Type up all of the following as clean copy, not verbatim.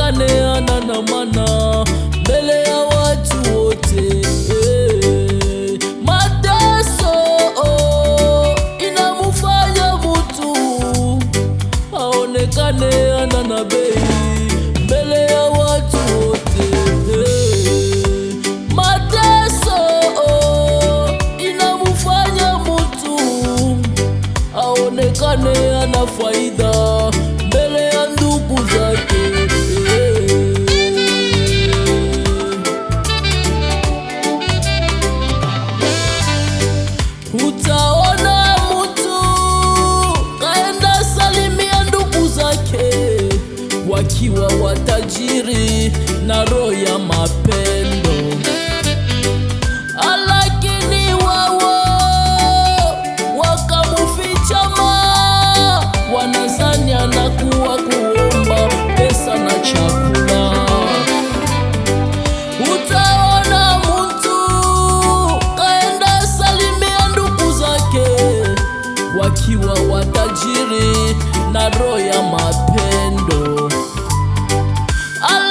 aonekane ana maana mbele ya watu wote. Mateso inamufanya mtu aonekane ana bei mbele ya watu wote. Mateso inamufanya mtu aonekane ana faida mbele ya ndugu zake. Utaona mtu kaenda salimia ndugu zake wakiwa watajiri na roho ya mapendo, lakini wao wakamuficha, wanazani anakuwa kuomba pesa na chakula. Utaona mtu kaenda salimia ndugu zake wakiwa watajiri na roho ya mapendo,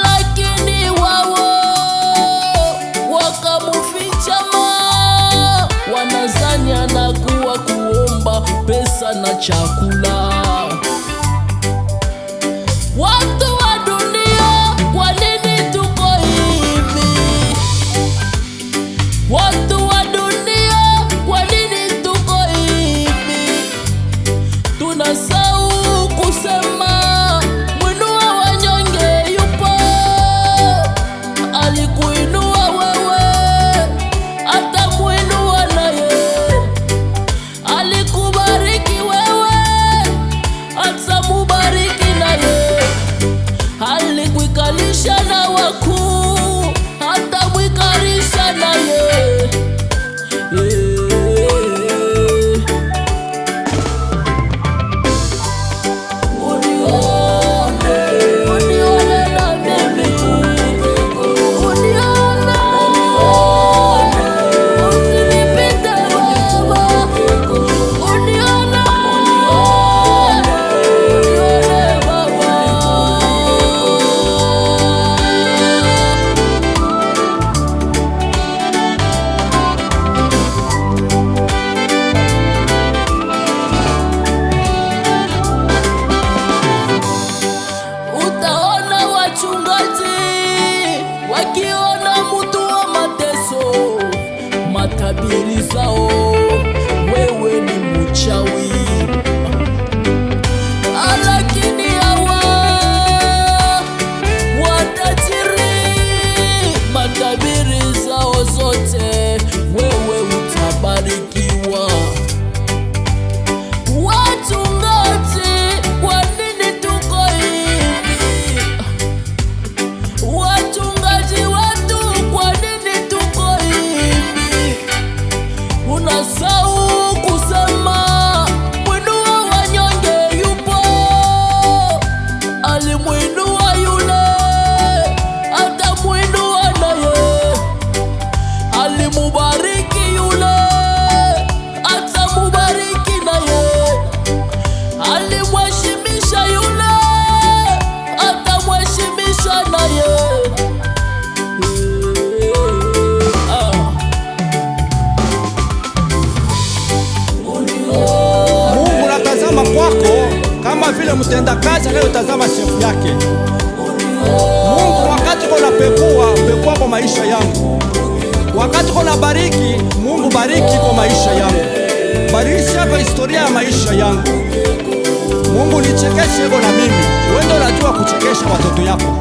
lakini wao wakamuficha, wanazani anakuwa kuomba pesa na chakula. Watu wa dunia, kwa nini tuko hivi? Watu wa dunia, kwa nini tuko hivi? Tunasahau kusema mwinua wanyonge yupo. Alikuinua wewe, atamuinua naye. Alikubariki wewe, atamubariki naye. Alikuikalisha na wakuu, atamwikalisha naye. Wakiona mtu wa mateso, matabiri zao wewe ni mchawi, lakini hawa watajiri, matabiri zao zote wewe utabarikiwa. Wachungaji, kwa nini tuko hivi? Wachungaji wetu, kwa nini tuko hivi? Unasahau kusema mwinua wanyonge yupo. Alimuinua yule, atamuinua naye. Alimubariki yule, atamubariki naye. Alimheshimisha yule, atamheshimisha naye. Mungu natazama kwako kama vile mtenda kazi anayotazama shefu yake. Mungu, wakati kona pekua kwa maisha yangu, wakati kona bariki, Mungu bariki kwa maisha yangu, badilisha kwa historia ya maisha yangu. Mungu nichekeshe hivyo na mimi, wewe ndio unajua kuchekesha watoto yako.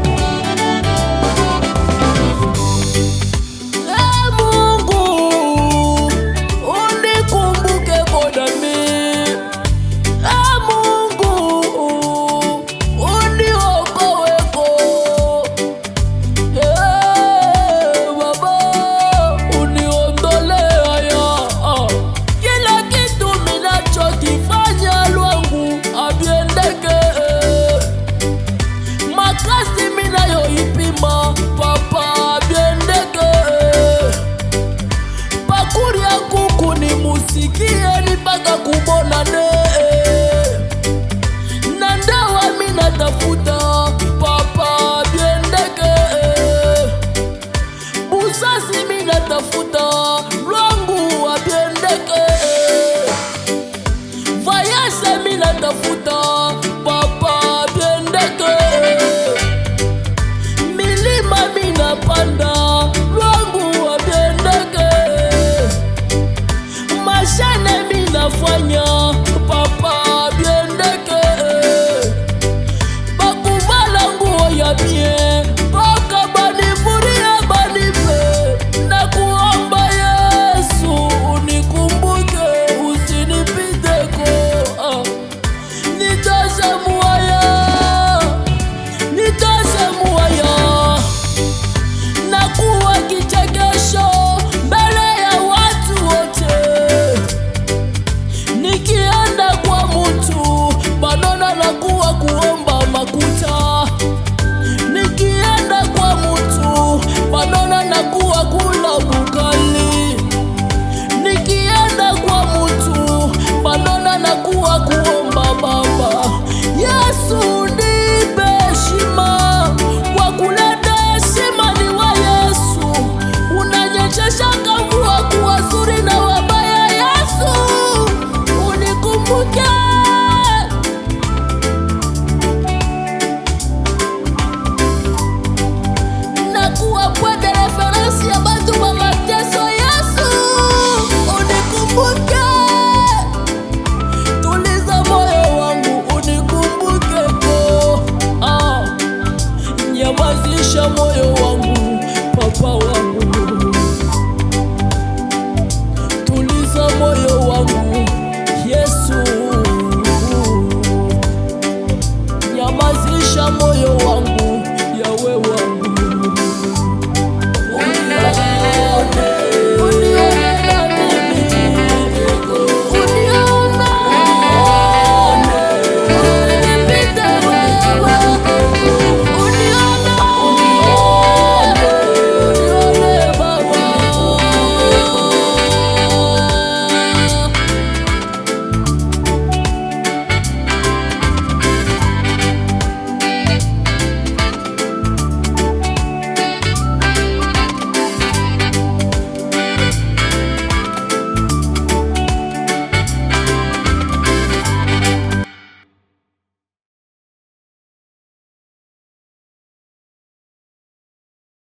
na ndawa mina tafuta papa bien. biashara mimi nafanya papa.